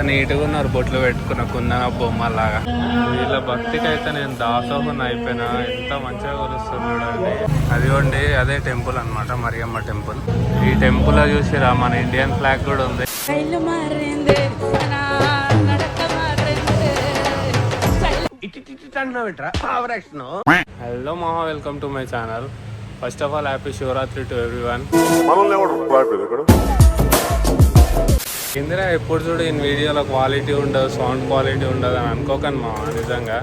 నీట్గా ఉన్నారు బొట్లు పెట్టుకున్న కుందన బొమ్మలాగా. వీళ్ళ భక్తికి అయితే నేను దాసోహం అయిపోయినా. ఎంత మంచిగా కొలుస్తుంది చూడండి. అదిగోండి అదే టెంపుల్ అన్నమాట, మరియమ్మ టెంపుల్. ఈ టెంపుల్ చూసిరా మన ఇండియన్ ఫ్లాగ్ కూడా ఉంది. హలో మహా, welcome to my channel. First of all happy Shivaratri to everyone. Indira ఎప్పుడు చూడు ఈ వీడియోలో క్వాలిటీ ఉండదు, సౌండ్ క్వాలిటీ ఉండదు అని అనుకోకండి మా. నిజంగా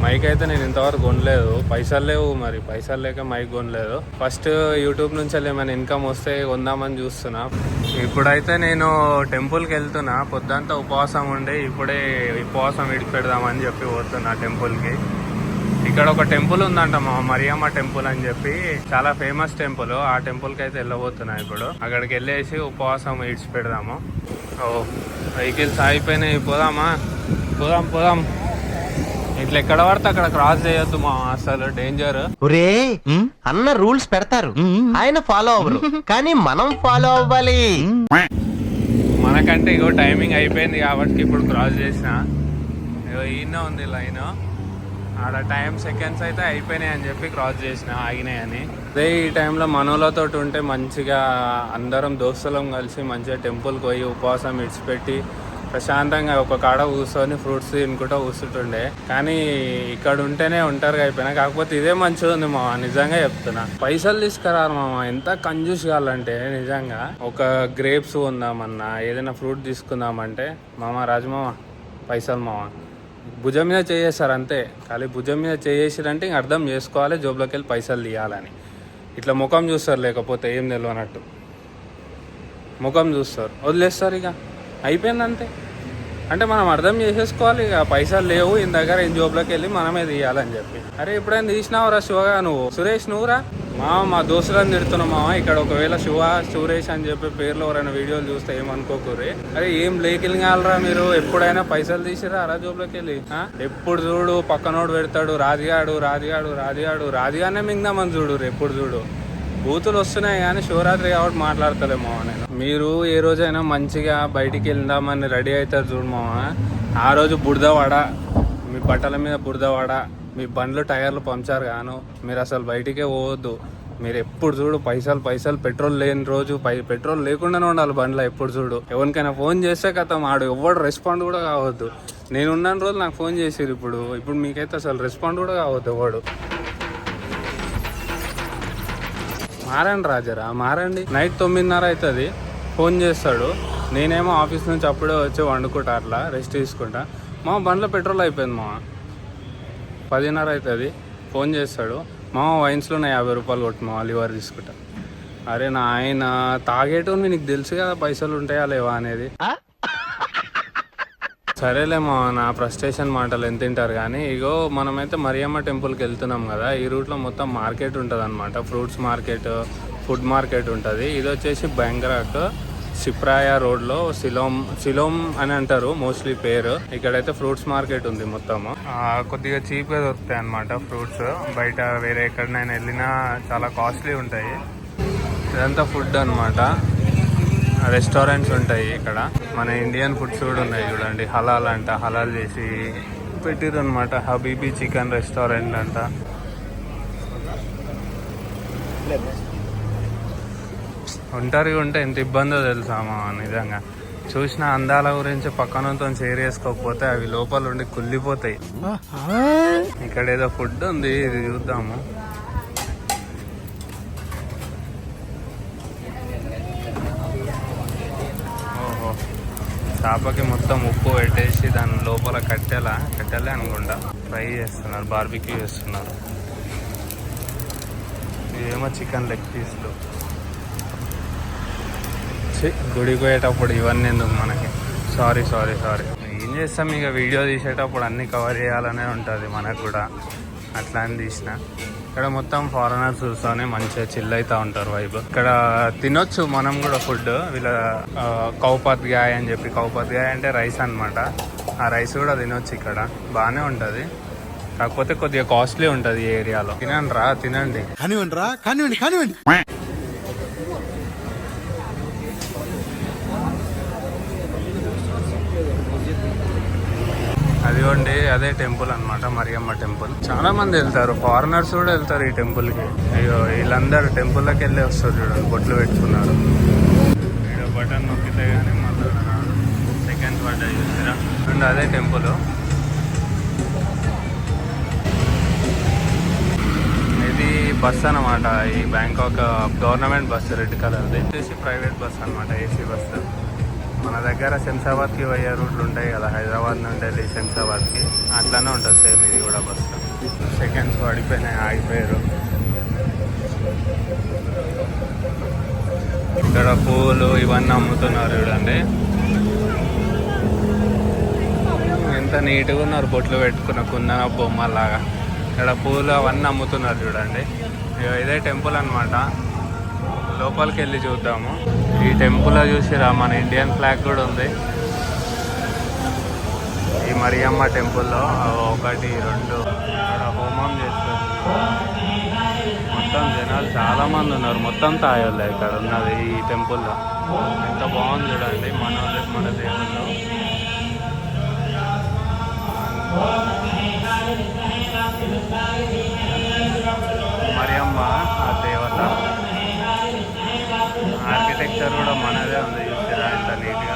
మైక్ అయితే నేను ఇంతవరకు కొనలేదు, పైసలు లేవు, మరి పైసలు లేక మైక్ కొనలేదు. ఫస్ట్ యూట్యూబ్ నుంచి ఏమైనా ఇన్కమ్ వస్తే కొందామని చూస్తున్నా. ఇప్పుడైతే నేను టెంపుల్కి వెళ్తున్నా. పొద్దంతా ఉపవాసం ఉండి ఇప్పుడే ఉపవాసం విడిచి పెడదామని చెప్పి పోతున్నా టెంపుల్కి. ఇక్కడ ఒక టెంపుల్ ఉందంట మా మరియమ్మ టెంపుల్ అని చెప్పి, చాలా ఫేమస్ టెంపుల్. ఆ టెంపుల్కి అయితే వెళ్ళబోతున్నా ఇప్పుడు. అక్కడికి వెళ్ళేసి ఉపవాసం ఇడిచి పెడదాము. వెహికల్స్ ఆగిపోయినాయి, పోదామా? పోదాం. ఇట్లా ఎక్కడ పడితే అక్కడ క్రాస్ చేయొద్దు మా, అసలు డేంజర్. ఒరే అన్న రూల్స్ పెడతారు, ఆయన ఫాలో అవ్వరు, కానీ మనం ఫాలో అవ్వాలి. మనకంటే ఇగో టైమింగ్ అయిపోయింది కాబట్టి ఇప్పుడు క్రాస్ చేసిన. ఇగో ఈయన ఉంది లైన్, ఆడ టైం సెకండ్స్ అయితే అయిపోయినాయి అని చెప్పి క్రాస్ చేసిన, ఆగినాయని. అదే ఈ టైంలో మనోళ్ళతో ఉంటే మంచిగా అందరం దోస్తులం కలిసి మంచిగా టెంపుల్కి పోయి ఉపవాసం విడిచిపెట్టి ప్రశాంతంగా ఒక కాడ కూర్చొని ఫ్రూట్స్ తినుకుంటూ కూర్చుంటుండే. కానీ ఇక్కడ ఉంటేనే ఉంటారు అయిపోయినా. కాకపోతే ఇదే మంచిగా ఉంది మా, నిజంగా చెప్తున్నా. పైసలు తీసుకురారు మామ, ఎంత కంజూస్ కావాలంటే నిజంగా. ఒక గ్రేప్స్ కొందామన్నా, ఏదైనా ఫ్రూట్ తీసుకుందామంటే మామ రాజమామ పైసలు మామ, భుజం మీద చేసేస్తారు అంతే. ఖాళీ భుజం మీద చేసేసారంటే ఇంక అర్థం చేసుకోవాలి జోబులోకి వెళ్ళి పైసలు తీయాలని. ఇట్లా ముఖం చూస్తారు, లేకపోతే ఏం తెలియనట్టు ముఖం చూస్తారు, వదిలేస్తారు. ఇక అయిపోయింది అంతే. అంటే మనం అర్థం చేసేసుకోవాలి, ఇక పైసలు లేవు ఈయన దగ్గర, ఈయన జోబులోకి వెళ్ళి మనమే తీయాలని చెప్పి. అరే ఎప్పుడైనా తీసినావురా శివగా నువ్వు? సురేష్ నువ్వురా? మా దోస్తులను తిడుతున్నావు మామ. ఇక్కడ ఒకవేళ శివ సురేష్ అని చెప్పి పేర్లు ఎవరైనా వీడియోలు చూస్తే ఏమనుకోకూరి. అరే ఏం లేకిల్ కాలరా మీరు? ఎప్పుడైనా పైసలు తీసిరా అరా జోబులోకి వెళ్ళి? ఎప్పుడు చూడు పక్కనోడు పెడతాడు రాజుగానే మింగదామని చూడు. ఎప్పుడు చూడు బూతులు వస్తున్నాయి కానీ శివరాత్రి కాబట్టి మాట్లాడతలేమో నేను. మీరు ఏ రోజైనా మంచిగా బయటికి వెళ్దామని రెడీ అవుతారు చూడు మామ, ఆ రోజు బురదవాడ, మీ బట్టల మీద బురదవాడ, మీ బండ్లు టైర్లు పంక్చర్ గాను, మీరు అసలు బయటికే పోవద్దు. మీరు ఎప్పుడు చూడు పైసలు పెట్రోల్ లేని రోజు పెట్రోల్ లేకుండానే ఉండాలి బండ్లో. ఎప్పుడు చూడు ఎవరికైనా ఫోన్ చేస్తే కథం ఆడు ఎవడు రెస్పాండ్ కూడా కావద్దు. నేను ఉన్న రోజు నాకు ఫోన్ చేసిరు, ఇప్పుడు మీకైతే అసలు రెస్పాండ్ కూడా కావద్దు ఎవడు. మారండి రాజరా, మారండి. నైట్ 9:30 అవుతుంది, ఫోన్ చేస్తాడు. నేనేమో ఆఫీస్ నుంచి అప్పుడే వచ్చి వండుకుంటా, అట్లా రెస్ట్ తీసుకుంటా. మా బండ్లో పెట్రోల్ అయిపోయింది మా. 10:30 అవుతుంది, ఫోన్ చేస్తాడు. మా వైన్స్లో నా 50 రూపాయలు కొట్టు మా, లివర్ తీసుకుంటా. అరే నా ఆయన తాగేటోని నీకు తెలుసు కదా పైసలు ఉంటాయా లేవా అనేది. సరేలేమో నా ఫ్రస్ట్రేషన్ మాటలు ఎంత తింటారు కానీ. ఇగో మనమైతే మరియమ్మ టెంపుల్కి వెళ్తున్నాం కదా, ఈ రూట్లో మొత్తం మార్కెట్ ఉంటుంది అనమాట. ఫ్రూట్స్ మార్కెట్, ఫుడ్ మార్కెట్ ఉంటుంది. ఇది వచ్చేసి బెంగరాక్ సిప్రాయ రోడ్లో సిలోమ్ అని అంటారు మోస్ట్లీ పేరు. ఇక్కడైతే ఫ్రూట్స్ మార్కెట్ ఉంది మొత్తము. కొద్దిగా చీప్గా దొరుకుతాయి అనమాట ఫ్రూట్స్. బయట వేరే ఎక్కడైనా వెళ్ళినా చాలా కాస్ట్లీ ఉంటాయి. ఇదంతా ఫుడ్ అనమాట, రెస్టారెంట్స్ ఉంటాయి ఇక్కడ. మన ఇండియన్ ఫుడ్స్ కూడా ఉన్నాయి చూడండి. హలాల్ అంట, హలాల్ చేసి పెట్టిరు అనమాట. హబీబీ చికెన్ రెస్టారెంట్ అంట. ఒంటరిగా ఉంటే ఎంత ఇబ్బందో తెలుసామా నిజంగా. చూసిన అందాల గురించి పక్కనతో షేర్ చేసుకోకపోతే అవి లోపల ఉండి కుళ్ళిపోతాయి. ఇక్కడ ఏదో ఫుడ్ ఉంది, ఇది చూద్దాము. చేపకి మొత్తం ఉప్పు పెట్టేసి దాని లోపల కట్టెలే అనుకుంటా ఫ్రై చేస్తున్నారు, బార్బిక్యూ చేస్తున్నారు. ఇవేమో చికెన్ లెగ్ పీస్లు. గుడికి పోయేటప్పుడు ఇవన్నీ ఎందుకు మనకి? సారీ. ఏం చేస్తాం, ఇక వీడియో తీసేటప్పుడు అన్నీ కవర్ చేయాలనే ఉంటుంది మనకు కూడా, అట్లా అని తీసిన. ఇక్కడ మొత్తం ఫారినర్స్ చూస్తూనే మంచిగా చిల్ అవుతూ ఉంటారు వైబ్. ఇక్కడ తినొచ్చు మనం కూడా ఫుడ్. వీళ్ళ కౌపత్గాయ్ అని చెప్పి, కౌపత్గాయ్ అంటే రైస్ అనమాట. ఆ రైస్ కూడా తినొచ్చు ఇక్కడ, బాగానే ఉంటుంది. కాకపోతే కొద్దిగా కాస్ట్లీ ఉంటుంది ఈ ఏరియాలో. తినండి. ఇదిగోండి అదే టెంపుల్ అన్నమాట, మరియమ్మ టెంపుల్. చాలా మంది వెళ్తారు, ఫారినర్స్ కూడా వెళ్తారు ఈ టెంపుల్ కి. అయ్యో వీళ్ళందరూ టెంపుల్లోకి వెళ్ళి వస్తారు చూడండి, బొట్లు పెట్టుకున్నారు. వీడియో బటన్ నొక్కితే కానీ మళ్ళీ సెకండ్స్ పడ్డాయి చూసారా. అండ్ అదే టెంపుల్. ఇది బస్ అన్నమాట, ఈ బ్యాంకాక్ గవర్నమెంట్ బస్, రెడ్ కలర్ది. వచ్చేసి ప్రైవేట్ బస్ అన్నమాట, ఏసీ బస్సు. మన దగ్గర శంషాబాద్కి పోయే రూట్లు ఉంటాయి కదా, హైదరాబాద్ నుండి వెళ్ళి శంషాబాద్కి, అట్లానే ఉంటుంది సేమ్ ఇది కూడా బస్సు. సెకండ్స్ పడిపోయినాయి, ఆగిపోయారు. ఇక్కడ పూలు ఇవన్నీ అమ్ముతున్నారు చూడండి, ఎంత నీట్గా ఉన్నారు, బొట్లు పెట్టుకున్న కుందన బొమ్మలాగా. ఇక్కడ పూలు అవన్నీ అమ్ముతున్నారు చూడండి. ఇదే టెంపుల్ అన్నమాట, లోపలికి వెళ్ళి చూద్దాము. ఈ టెంపుల్ చూసిరా, మన ఇండియన్ ఫ్లాగ్ కూడా ఉంది. ఈ మరియమ్మ టెంపుల్లో 1, 2 ఇక్కడ హోమం చేస్తారు. మొత్తం జనాలు చాలా మంది ఉన్నారు, మొత్తం తాయోళ్ళే ఇక్కడ ఉన్నది ఈ టెంపుల్లో. ఎంత బాగుంది చూడండి, మన దేవుళ్ళు. మరియమ్మ ఆ దేవత. ఆర్కిటెక్చర్ కూడా మనదే ఉంది చూసారా, ఎంత నీట్గా.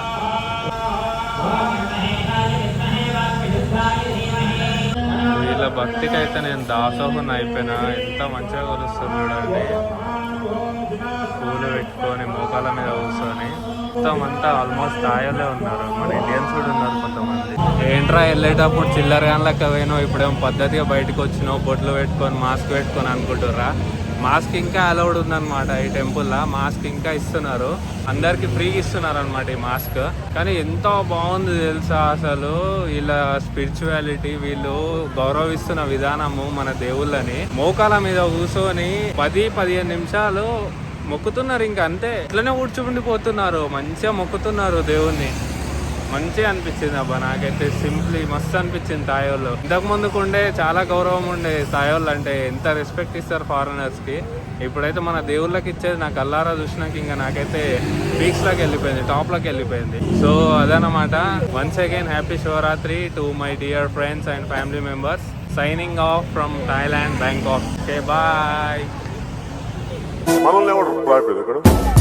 వీళ్ళ భక్తికి అయితే నేను దాసోహం అయిపోయినా, ఎంత మంచిగా కొలుస్తుంది చూడండి. పూలు పెట్టుకొని మోకాల మీద కూర్చొని, మొత్తం అంతా ఆల్మోస్ట్ తాయలే ఉన్నారు, మన ఇండియన్స్ కూడా ఉన్నారు కొంతమంది. ఏంట్రా వెళ్ళేటప్పుడు చిల్లర గాన్లకి పోయినావు, ఇప్పుడేమో పద్ధతిగా బయటకు వచ్చినావు, బొట్లు పెట్టుకొని మాస్క్ పెట్టుకొని అనుకుంటుర్రా. మాస్క్ ఇంకా అలౌడ్ ఉందన్నమాట ఈ టెంపుల్లో, మాస్క్ ఇంకా ఇస్తున్నారు, అందరికి ఫ్రీగా ఇస్తున్నారు అనమాట ఈ మాస్క్. కానీ ఎంతో బాగుంది తెలుసా అసలు, వీళ్ళ స్పిరిచువాలిటీ, వీళ్ళు గౌరవిస్తున్న విధానము, మన దేవుళ్ళని మోకాల మీద కూర్చొని 10-15 నిమిషాలు మొక్కుతున్నారు. ఇంకా అంతే, ఇట్లనే ఊడ్చుకుండిపోతున్నారు, మంచిగా మొక్కుతున్నారు దేవుణ్ణి. మంచిగా అనిపించింది అబ్బా, నాకైతే సింప్లీ మస్తు అనిపించింది. తాయోళ్ళు ఇంతకు ముందుకు ఉండే చాలా గౌరవం ఉండే, తాయోళ్ళు అంటే ఎంత రెస్పెక్ట్ ఇస్తారు ఫారినర్స్ కి. ఇప్పుడైతే మన దేవుళ్ళకి ఇచ్చేది నాకు అల్లారా చూసినాక ఇంకా నాకైతే పీక్స్ లోకి వెళ్ళిపోయింది, టాప్ లోకి వెళ్ళిపోయింది. సో అదనమాట. Once again happy Shivaratri to my dear friends and family members. Signing off from Thailand, Bangkok. Okay bye. మనల్ని ఎవరు